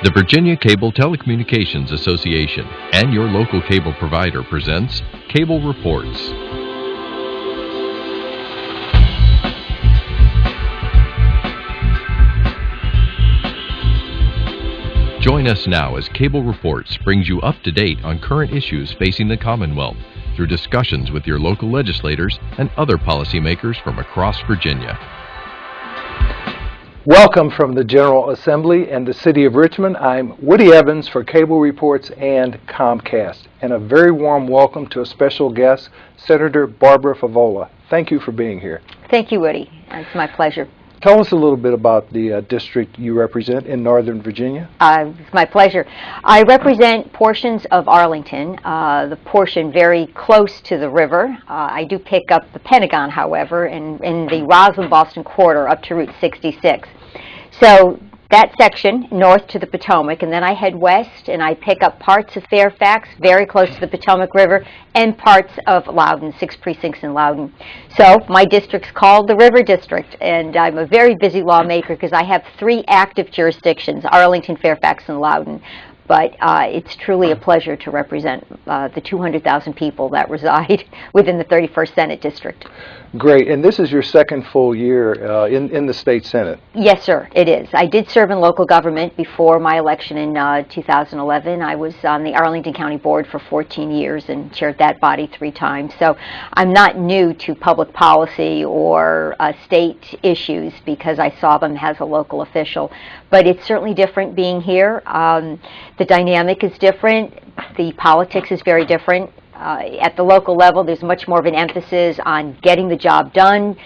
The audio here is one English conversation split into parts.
The Virginia Cable Telecommunications Association and your local cable provider presents Cable Reports. Join us now as Cable Reports brings you up to date on current issues facing the Commonwealth through discussions with your local legislators and other policymakers from across Virginia. Welcome from the General Assembly and the City of Richmond. I'm Woody Evans for Cable Reports and Comcast. And a very warm welcome to a special guest, Senator Barbara Favola. Thank you for being here. Thank you, Woody. It's my pleasure. Tell us a little bit about the district you represent in Northern Virginia. It's my pleasure. I represent portions of Arlington, the portion very close to the river. I do pick up the Pentagon, however, in the Roslyn-Boston corridor up to Route 66. So that section north to the Potomac, and then I head west and I pick up parts of Fairfax, very close to the Potomac River, and parts of Loudoun, 6 precincts in Loudoun. So my district's called the River District, and I'm a very busy lawmaker because I have 3 active jurisdictions, Arlington, Fairfax, and Loudoun. But it's truly a pleasure to represent the 200,000 people that reside within the 31st Senate District. Great. And this is your second full year in the State Senate. Yes, sir, it is. I did serve in local government before my election in 2011. I was on the Arlington County Board for 14 years and chaired that body 3 times. So I'm not new to public policy or state issues because I saw them as a local official. But it's certainly different being here. The dynamic is different. The politics is very different. At the local level, there's much more of an emphasis on getting the job done,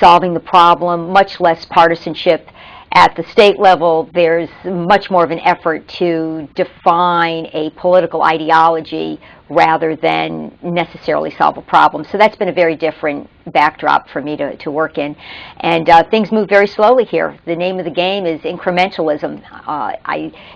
solving the problem, much less partisanship. At the state level, there's much more of an effort to define a political ideology rather than necessarily solve a problem. So that's been a very different backdrop for me to work in. And things move very slowly here. The name of the game is incrementalism.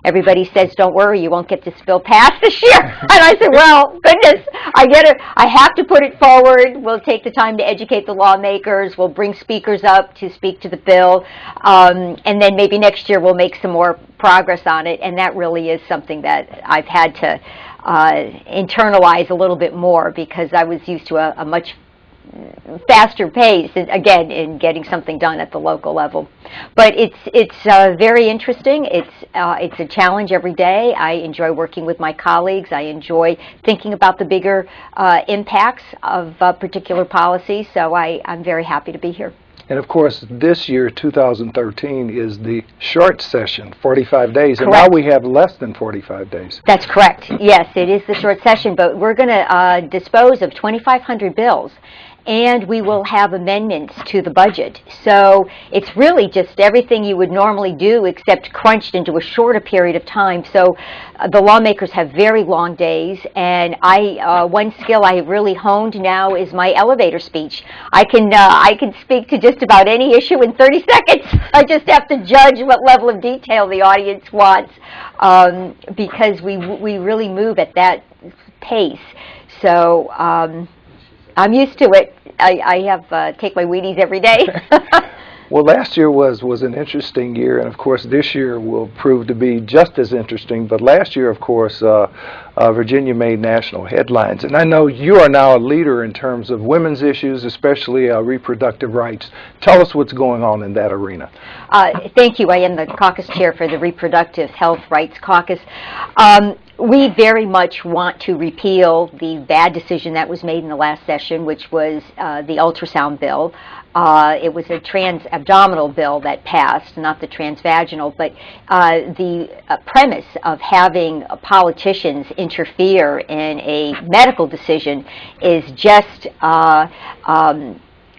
Everybody says, don't worry, you won't get this bill passed this year. And I said, well, goodness, I have to put it forward. We'll take the time to educate the lawmakers. We'll bring speakers up to speak to the bill. And then maybe next year we'll make some more progress on it. And that really is something that I've had to internalize a little bit more because I was used to a much faster pace, again, in getting something done at the local level. But it's very interesting. It's a challenge every day. I enjoy working with my colleagues. I enjoy thinking about the bigger impacts of particular policies. So I'm very happy to be here. And of course, this year, 2013, is the short session, 45 days. And Correct. now we have less than 45 days. That's correct. Yes, it is the short session, but we're going to dispose of 2,500 bills. And we will have amendments to the budget. So it's really just everything you would normally do except crunched into a shorter period of time. So the lawmakers have very long days, and one skill I have really honed now is my elevator speech. I can speak to just about any issue in 30 seconds. I just have to judge what level of detail the audience wants because we really move at that pace. So I'm used to it. I have take my Wheaties every day. Well, last year was an interesting year, and of course this year will prove to be just as interesting. But last year, of course, Virginia made national headlines. And I know you are now a leader in terms of women's issues, especially reproductive rights. Tell us what's going on in that arena. Thank you. I am the caucus chair for the Reproductive Health Rights Caucus. We very much want to repeal the bad decision that was made in the last session, which was the ultrasound bill. It was a trans-abdominal bill that passed, not the transvaginal, but the premise of having politicians interfere in a medical decision is just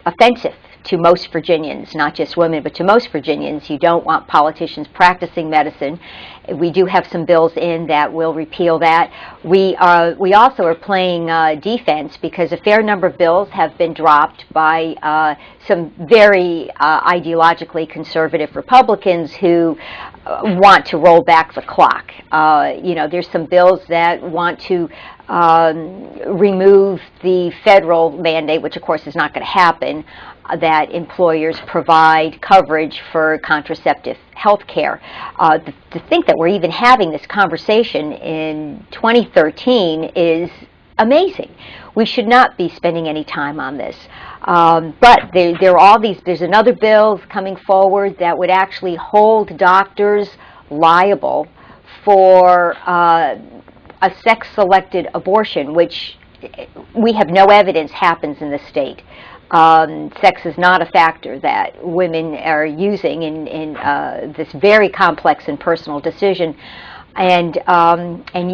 offensive to most Virginians, not just women, but to most Virginians. You don't want politicians practicing medicine. We do have some bills in that will repeal that. We also are playing defense because a fair number of bills have been dropped by some very ideologically conservative Republicans who want to roll back the clock. There's some bills that want to remove the federal mandate, which of course is not going to happen. that employers provide coverage for contraceptive health care. To think that we're even having this conversation in 2013 is amazing. We should not be spending any time on this. But there are all these, there's another bill coming forward that would actually hold doctors liable for a sex-selected abortion, which we have no evidence happens in the state. Sex is not a factor that women are using in this very complex and personal decision, and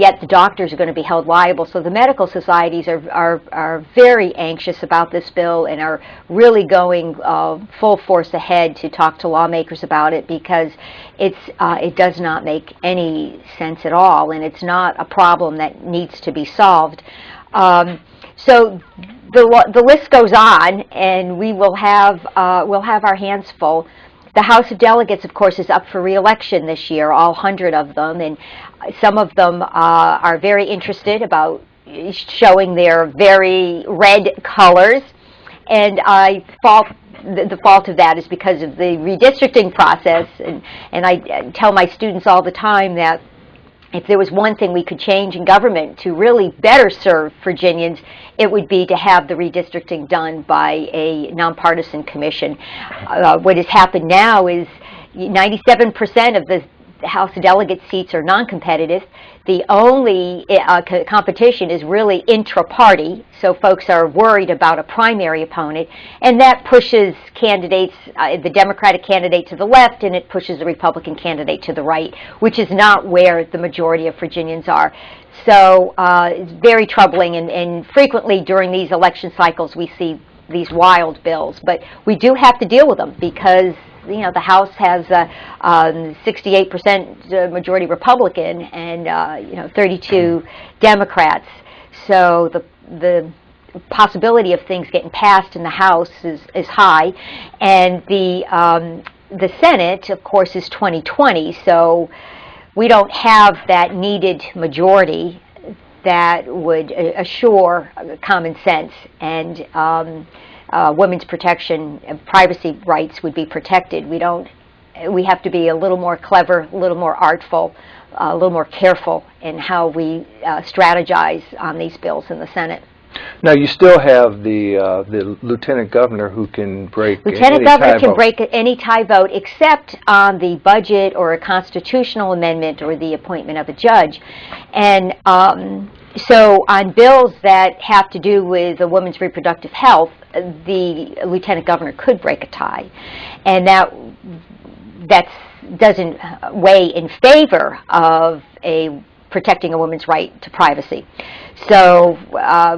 yet the doctors are going to be held liable. So the medical societies are very anxious about this bill and are really going full force ahead to talk to lawmakers about it, because it does not make any sense at all, and it's not a problem that needs to be solved. So the list goes on, and we'll have our hands full. The House of Delegates, of course, is up for re-election this year, all 100 of them, and some of them are very interested about showing their very red colors, and the fault of that is because of the redistricting process, and I tell my students all the time that if there was one thing we could change in government to really better serve Virginians, it would be to have the redistricting done by a nonpartisan commission. What has happened now is 97% of the House of Delegate seats are non-competitive. The only competition is really intra-party, so folks are worried about a primary opponent, and that pushes candidates, the Democratic candidate to the left, and it pushes the Republican candidate to the right, which is not where the majority of Virginians are. So it's very troubling, and frequently during these election cycles we see these wild bills, but we do have to deal with them because the House has 68% majority Republican and 32 Democrats. So the possibility of things getting passed in the House is high, and the Senate, of course, is 2020. So we don't have that needed majority that would assure common sense, and women's protection and privacy rights would be protected. We have to be a little more clever, a little more artful, a little more careful in how we strategize on these bills in the Senate. Now, you still have the lieutenant governor who can break Lieutenant governor can break any tie vote except on the budget or a constitutional amendment or the appointment of a judge. And so on bills that have to do with a woman's reproductive health, the lieutenant governor could break a tie, and that doesn't weigh in favor of protecting a woman's right to privacy. So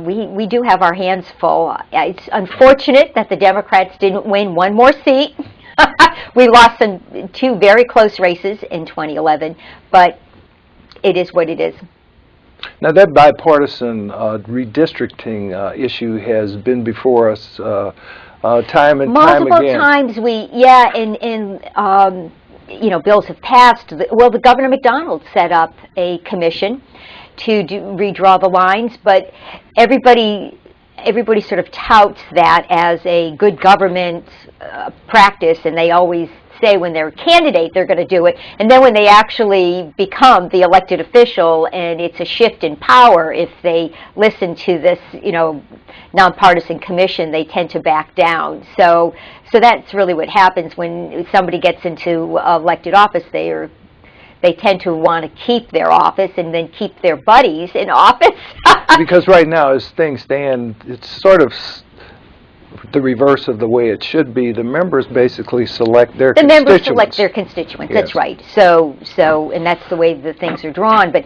we do have our hands full. It's unfortunate that the Democrats didn't win one more seat. We lost two very close races in 2011, but it is what it is. Now, that bipartisan redistricting issue has been before us time and time again. Multiple times bills have passed. Well, the Governor McDonald set up a commission to redraw the lines, but everybody sort of touts that as a good government practice, and they always say when they're a candidate they're going to do it, and then when they actually become the elected official and it's a shift in power, if they listen to this nonpartisan commission, they tend to back down. So that's really what happens when somebody gets into elected office. They tend to want to keep their office and then keep their buddies in office. Because right now, as things stand, it's sort of the reverse of the way it should be. The members basically select their constituents. The members select their constituents, yes. That's right. So, and that's the way the things are drawn. But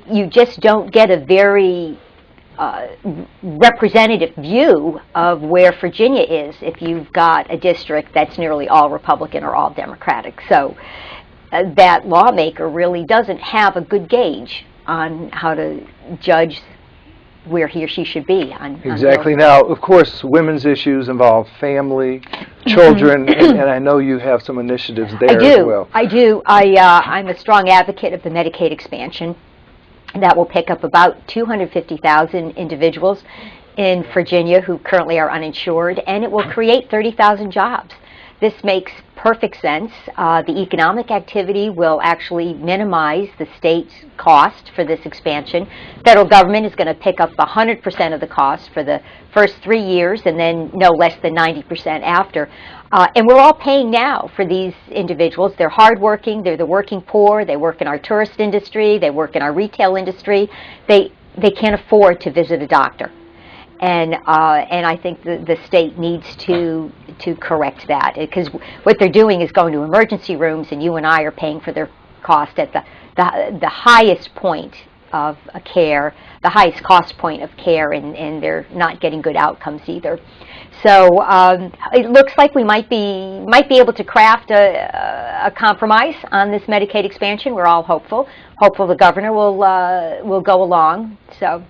you just don't get a very representative view of where Virginia is if you've got a district that's nearly all Republican or all Democratic. So that lawmaker really doesn't have a good gauge on how to judge where he or she should be on exactly. Now, of course, women's issues involve family, children, and I know you have some initiatives there as well. I do. I'm a strong advocate of the Medicaid expansion. That will pick up about 250,000 individuals in Virginia who currently are uninsured, and it will create 30,000 jobs. This makes perfect sense. The economic activity will actually minimize the state's cost for this expansion. Federal government is going to pick up 100% of the cost for the first 3 years and then no less than 90% after. And we're all paying now for these individuals. They're hardworking, they're the working poor, they work in our tourist industry, they work in our retail industry. They can't afford to visit a doctor. And I think the state needs to correct that, because what they're doing is going to emergency rooms, and you and I are paying for their cost at the highest point of care, the highest cost point of care, and they're not getting good outcomes either. So it looks like we might be able to craft a compromise on this Medicaid expansion. We're all hopeful the governor will go along. So.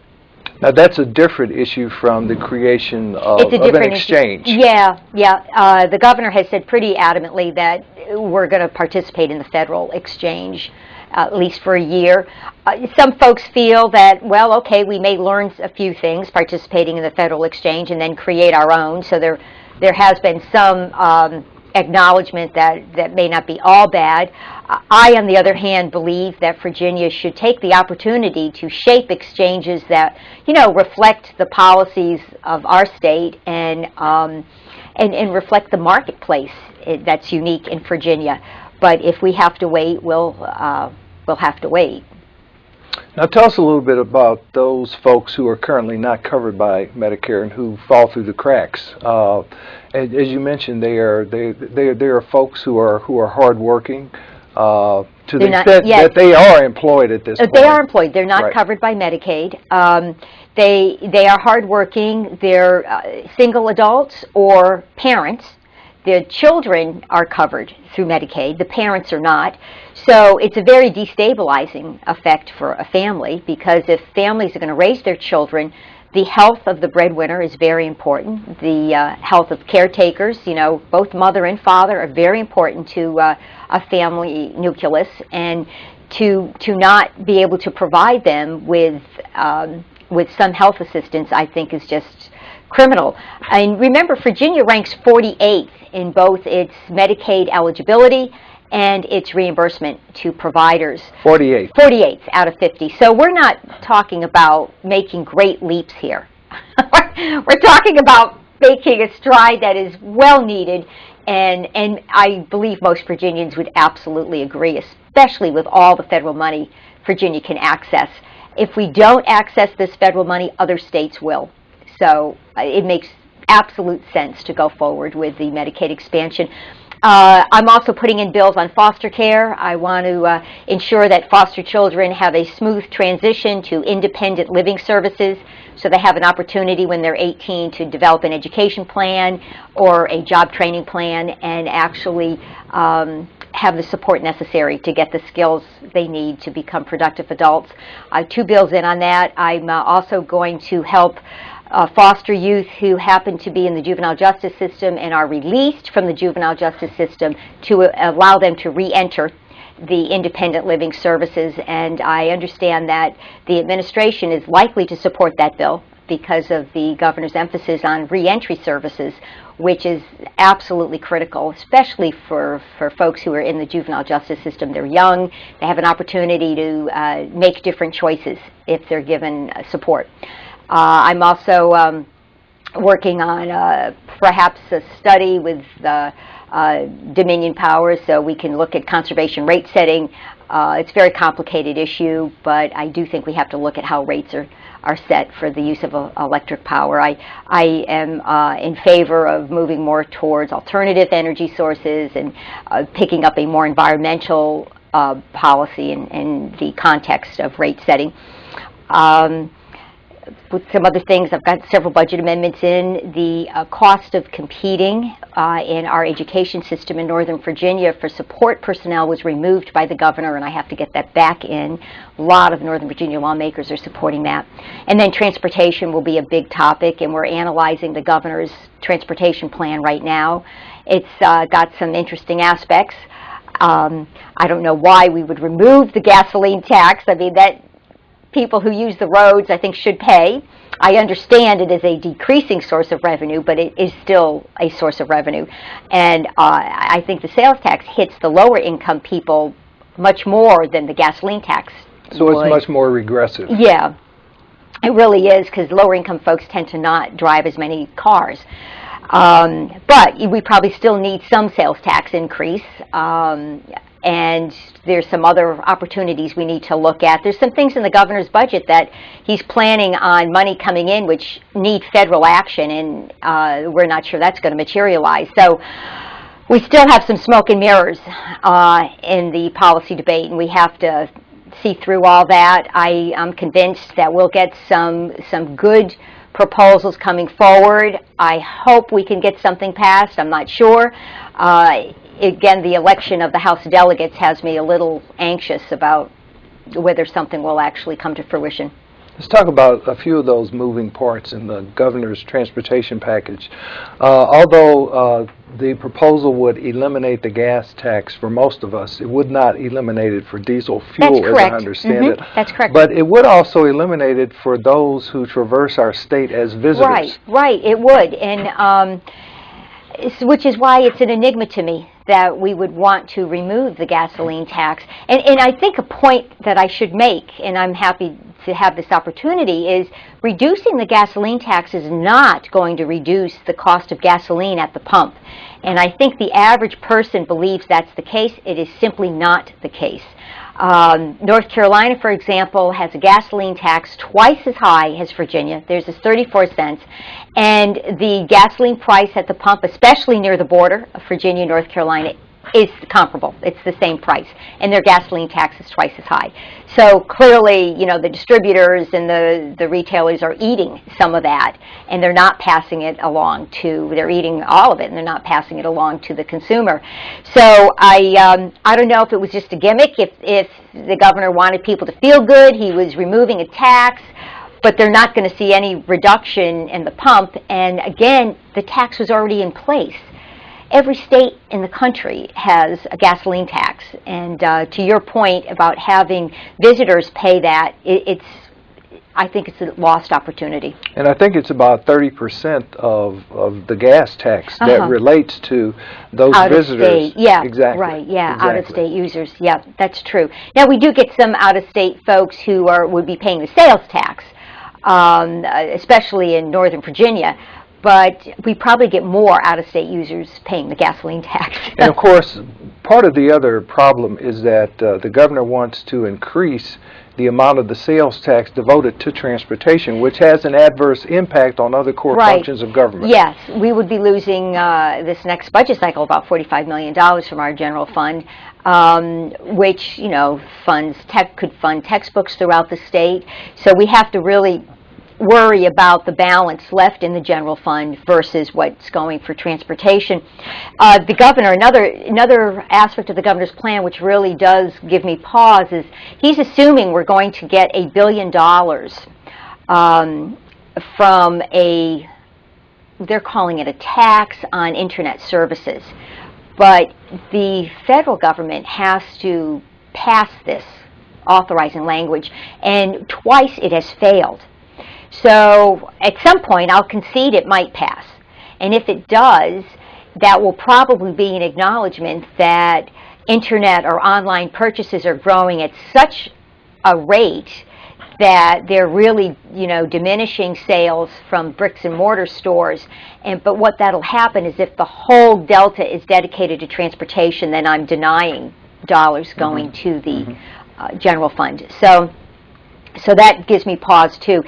Now, that's a different issue from the creation of an exchange. Yeah. The governor has said pretty adamantly that we're going to participate in the federal exchange, at least for a year. Some folks feel that, well, okay, we may learn a few things participating in the federal exchange and then create our own. So there has been some acknowledgement that may not be all bad. I, on the other hand, believe that Virginia should take the opportunity to shape exchanges that, reflect the policies of our state and reflect the marketplace that's unique in Virginia. But if we have to wait, we'll have to wait. Now, tell us a little bit about those folks who are currently not covered by Medicare and who fall through the cracks. As you mentioned, they are folks who are hardworking. To the extent that they are employed at this point. They are employed. They're not covered by Medicaid. They are hardworking. They're single adults or parents. The children are covered through Medicaid. The parents are not. So it's a very destabilizing effect for a family, because if families are going to raise their children, the health of the breadwinner is very important. The health of caretakers, both mother and father, are very important to a family nucleus, and to not be able to provide them with some health assistance, I think, is just criminal. And remember, Virginia ranks 48th in both its Medicaid eligibility and its reimbursement to providers. 48th out of 50. So we're not talking about making great leaps here. We're talking about making a stride that is well needed, and I believe most Virginians would absolutely agree, especially with all the federal money Virginia can access. If we don't access this federal money, other states will. So it makes absolute sense to go forward with the Medicaid expansion. I'm also putting in bills on foster care. I want to ensure that foster children have a smooth transition to independent living services, so they have an opportunity when they're 18 to develop an education plan or a job training plan, and actually have the support necessary to get the skills they need to become productive adults. 2 bills in on that. I'm also going to help foster youth who happen to be in the juvenile justice system and are released from the juvenile justice system, to allow them to re-enter the independent living services. And I understand that the administration is likely to support that bill because of the governor's emphasis on re-entry services, which is absolutely critical, especially for folks who are in the juvenile justice system. They're young, they have an opportunity to make different choices if they're given support. I'm also working on perhaps a study with Dominion Powers, so we can look at conservation rate setting. It's a very complicated issue, but I do think we have to look at how rates are set for the use of electric power. I am in favor of moving more towards alternative energy sources and picking up a more environmental policy in the context of rate setting. With some other things, I've got several budget amendments in. The cost of competing in our education system in Northern Virginia for support personnel was removed by the governor, and I have to get that back in. A lot of Northern Virginia lawmakers are supporting that. And then transportation will be a big topic, and we're analyzing the governor's transportation plan right now. It's got some interesting aspects. I don't know why we would remove the gasoline tax. I mean, that people who use the roads, I think, should pay. I understand it is a decreasing source of revenue, but it is still a source of revenue. And I think the sales tax hits the lower income people much more than the gasoline tax So would. it's much more regressive. Yeah, it really is, because lower income folks tend to not drive as many cars. But we probably still need some sales tax increase. And there's some other opportunities we need to look at. There's some things in the governor's budget that he's planning on money coming in which need federal action, and we're not sure that's going to materialize. So we still have some smoke and mirrors in the policy debate, and we have to see through all that. I am convinced that we'll get some good proposals coming forward. I hope we can get something passed. I'm not sure. Again, the election of the House of Delegates has me a little anxious about whether something will actually come to fruition. Let's talk about a few of those moving parts in the governor's transportation package. Although the proposal would eliminate the gas tax for most of us, it would not eliminate it for diesel fuel, as I understand it. That's correct. But it would also eliminate it for those who traverse our state as visitors. Right, it would. And which is why it's an enigma to me that we would want to remove the gasoline tax. And I think a point that I should make, and I'm happy to have this opportunity, is reducing the gasoline tax is not going to reduce the cost of gasoline at the pump. And I think the average person believes that's the case. It is simply not the case. North Carolina, for example, has a gasoline tax twice as high as Virginia. Theirs is 34 cents. And the gasoline price at the pump, especially near the border of Virginia and North Carolina, is comparable. It's the same price. And their gasoline tax is twice as high. So clearly, you know, the distributors and the retailers are eating some of that, and they're not passing it along to, they're eating all of it, and they're not passing it along to the consumer. So I don't know if it was just a gimmick, if the governor wanted people to feel good, he was removing a tax, but they're not going to see any reduction in the pump. And again, the tax was already in place. Every state in the country has a gasoline tax, and to your point about having visitors pay that, I think it's a lost opportunity. And I think it's about 30% of the gas tax that relates to those visitors. Out-of-state, yeah, exactly. Right, yeah, exactly. Out-of-state users, yeah, that's true. Now, we do get some out-of-state folks who would be paying the sales tax, especially in Northern Virginia. But we probably get more out-of-state users paying the gasoline tax. And of course, part of the other problem is that the governor wants to increase the amount of the sales tax devoted to transportation, which has an adverse impact on other core functions of government. Yes, we would be losing this next budget cycle about $45 million from our general fund, which, you know, could fund textbooks throughout the state. So we have to really worry about the balance left in the general fund versus what's going for transportation. The governor, another aspect of the governor's plan which really does give me pause is he's assuming we're going to get $1 billion from they're calling it a tax on internet services. But the federal government has to pass this authorizing language, and twice it has failed. So at some point, I'll concede it might pass. And if it does, that will probably be an acknowledgement that internet or online purchases are growing at such a rate that they're really, you know, diminishing sales from bricks and mortar stores. But what that'll happen is if the whole delta is dedicated to transportation, then I'm denying dollars going to the general fund. So that gives me pause too.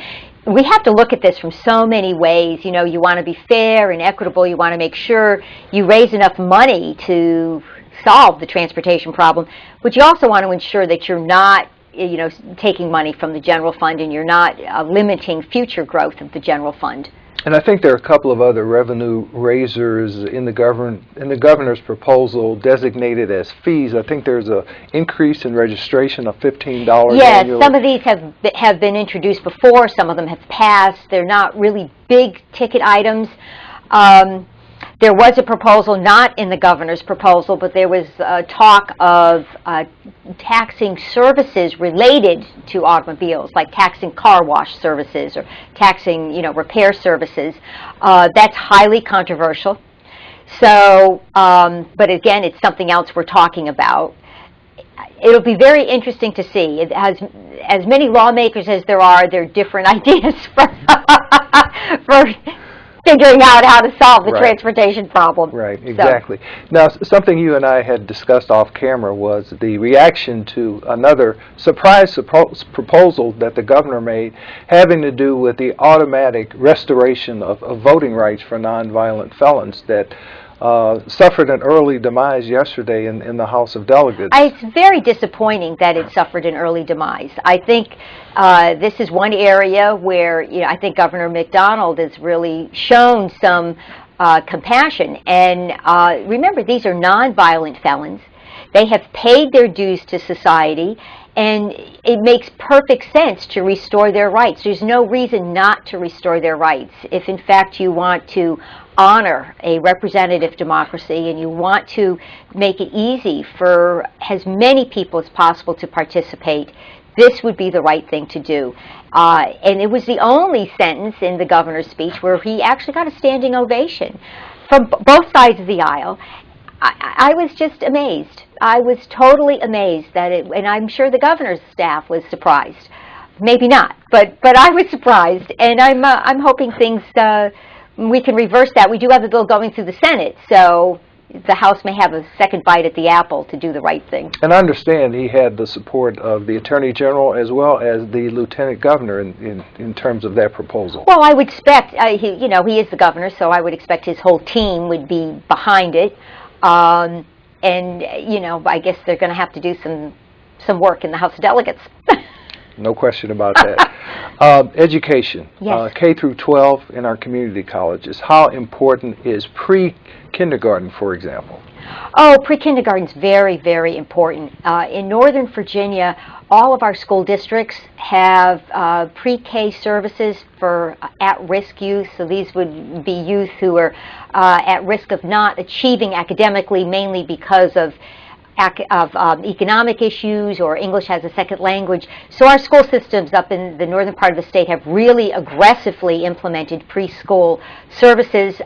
We have to look at this from so many ways. You know, you want to be fair and equitable. You want to make sure you raise enough money to solve the transportation problem, but you also want to ensure that you're not, you know, taking money from the general fund, and you're not limiting future growth of the general fund. And I think there are a couple of other revenue raisers in the governor's proposal designated as fees. I think there's an increase in registration of $15 yes, annually. Some of these have been introduced before. Some of them have passed. They're not really big ticket items. There was a proposal, not in the governor's proposal, but there was talk of taxing services related to automobiles, like taxing car wash services or taxing, repair services. That's highly controversial. So, but again, it's something else we're talking about. It'll be very interesting to see. It has as many lawmakers as there are different ideas for figuring out how to solve the transportation problem. Right, exactly. So, now, something you and I had discussed off camera was the reaction to another surprise proposal that the governor made having to do with the automatic restoration of voting rights for nonviolent felons that suffered an early demise yesterday in the House of Delegates. It's very disappointing that it suffered an early demise. I think this is one area where I think Governor McDonald has really shown some compassion. And remember, these are nonviolent felons. They have paid their dues to society, and it makes perfect sense to restore their rights. There's no reason not to restore their rights. If in fact you want to honor a representative democracy and you want to make it easy for as many people as possible to participate, this would be the right thing to do. And it was the only sentence in the governor's speech where he actually got a standing ovation from both sides of the aisle. I was just amazed. I was totally amazed that and I'm sure the governor's staff was surprised. Maybe not, but I was surprised, and I'm hoping things we can reverse that. We do have a bill going through the Senate, so the House may have a second bite at the apple to do the right thing. And I understand he had the support of the Attorney General as well as the Lieutenant Governor in terms of that proposal. Well, I would expect, he is the governor, so I would expect his whole team would be behind it. And, I guess they're going to have to do some work in the House of Delegates. No question about that. Education, yes. K through 12 in our community colleges. How important is pre-kindergarten, for example? Oh, pre-kindergarten is very, very important. In Northern Virginia, all of our school districts have pre-K services for at-risk youth. So these would be youth who are at risk of not achieving academically, mainly because of economic issues or English as a second language. So our school systems up in the northern part of the state have really aggressively implemented preschool services.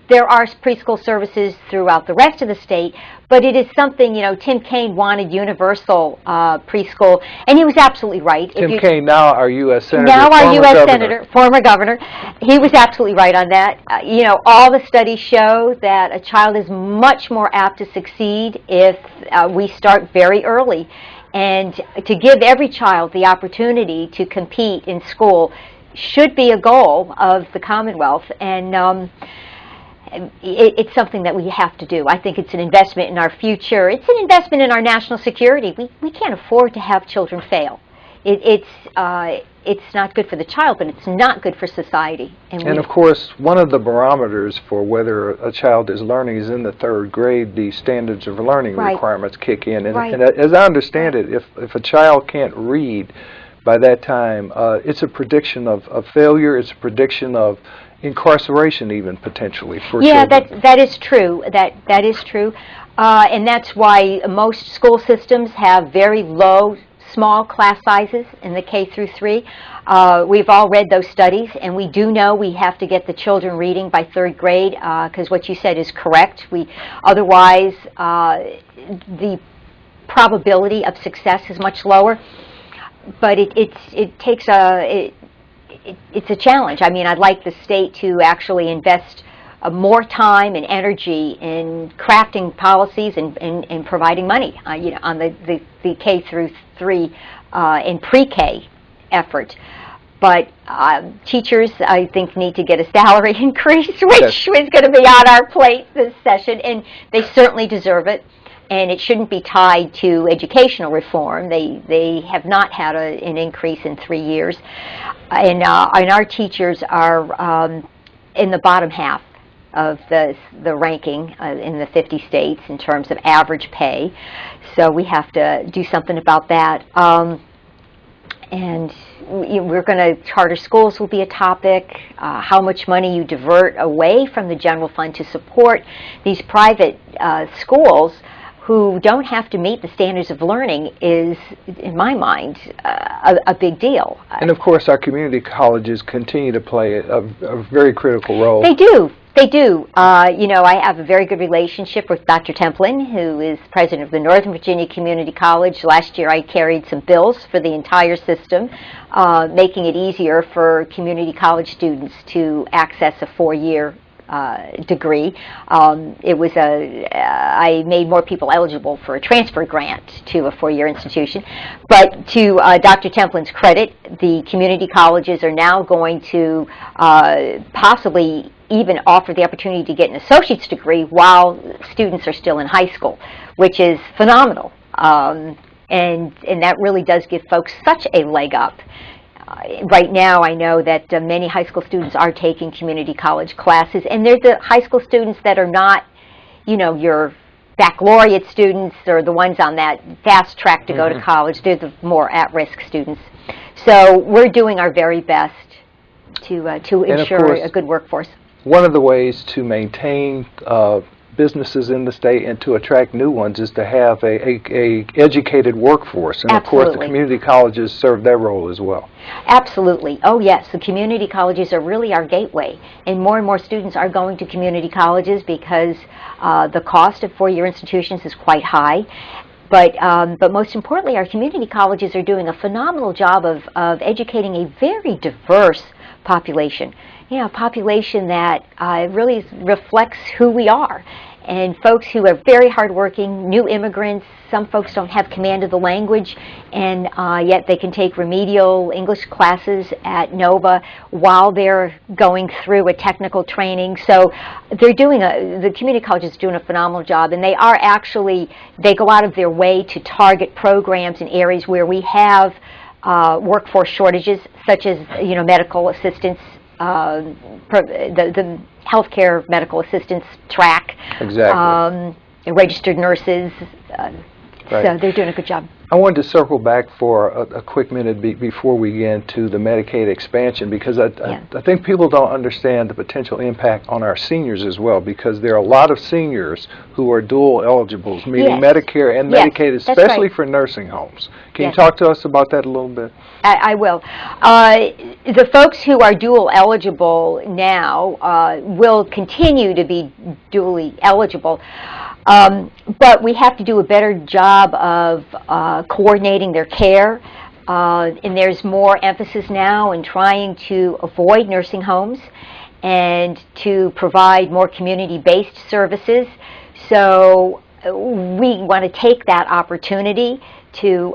There are preschool services throughout the rest of the state, but it is something, Tim Kaine wanted universal preschool, and he was absolutely right. Tim Kaine, now our U.S. Senator. Now our U.S. Senator, former governor. He was absolutely right on that. All the studies show that a child is much more apt to succeed if we start very early. And to give every child the opportunity to compete in school should be a goal of the Commonwealth. And it's something that we have to do. I think it's an investment in our future. It's an investment in our national security. We can't afford to have children fail. It's not good for the child, but it's not good for society. And of course, one of the barometers for whether a child is learning is in the third grade, the standards of learning requirements kick in. And as I understand it, if a child can't read by that time, it's a prediction of failure. It's a prediction of incarceration, even potentially for children. That is true. That is true, and that's why most school systems have very low, small class sizes in the K through 3. We've all read those studies, and we do know we have to get the children reading by third grade, because what you said is correct. Otherwise, the probability of success is much lower. But it's a challenge. I mean, I'd like the state to actually invest more time and energy in crafting policies and providing money, on the K through 3 and pre-K effort. But teachers, I think, need to get a salary increase, which is going to be on our plate this session, and they certainly deserve it. And it shouldn't be tied to educational reform. They have not had an increase in 3 years. And our teachers are in the bottom half of the ranking in the 50 states in terms of average pay. So we have to do something about that. And we're going to, charter schools will be a topic, how much money you divert away from the general fund to support these private schools who don't have to meet the standards of learning is, in my mind, a big deal. And of course, our community colleges continue to play a very critical role. They do. They do. You know, I have a very good relationship with Dr. Templin, who is president of the Northern Virginia Community College. Last year I carried some bills for the entire system, making it easier for community college students to access a 4-year degree. I made more people eligible for a transfer grant to a 4-year institution. But to Dr. Templin's credit, the community colleges are now going to possibly even offer the opportunity to get an associate's degree while students are still in high school, which is phenomenal. And that really does give folks such a leg up. Right now, I know that many high school students are taking community college classes, and they're the high school students that are not, you know, your baccalaureate students or the ones on that fast track to go to college. They're the more at-risk students. So we're doing our very best to ensure a good workforce. One of the ways to maintain businesses in the state and to attract new ones is to have a educated workforce. And Absolutely. Of course, the community colleges serve their role as well. Absolutely. Oh yes, the community colleges are really our gateway. And more students are going to community colleges because the cost of 4-year institutions is quite high. But most importantly, our community colleges are doing a phenomenal job of educating a very diverse population. You know, a population that really reflects who we are. And folks who are very hardworking, new immigrants, some folks don't have command of the language, and yet they can take remedial English classes at Nova while they're going through a technical training. So they're doing the community college is doing a phenomenal job, and they go out of their way to target programs in areas where we have workforce shortages, such as, you know, medical assistance, the healthcare medical assistance track, Exactly. Registered nurses, Right. So they're doing a good job. I wanted to circle back for a quick minute before we get into the Medicaid expansion, because I think people don't understand the potential impact on our seniors as well, because there are a lot of seniors who are dual eligibles, meaning Medicare and Medicaid, especially for nursing homes. Can you talk to us about that a little bit? I will. The folks who are dual eligible now will continue to be dually eligible. But we have to do a better job of coordinating their care, and there's more emphasis now in trying to avoid nursing homes and to provide more community-based services. So we want to take that opportunity to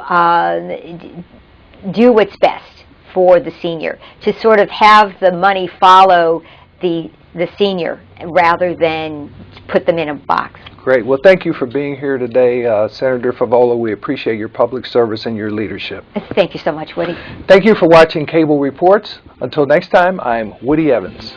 do what's best for the senior, to sort of have the money follow the senior rather than put them in a box. Great. Well, thank you for being here today, Senator Favola. We appreciate your public service and your leadership. Thank you so much, Woody. Thank you for watching Cable Reports. Until next time, I'm Woody Evans.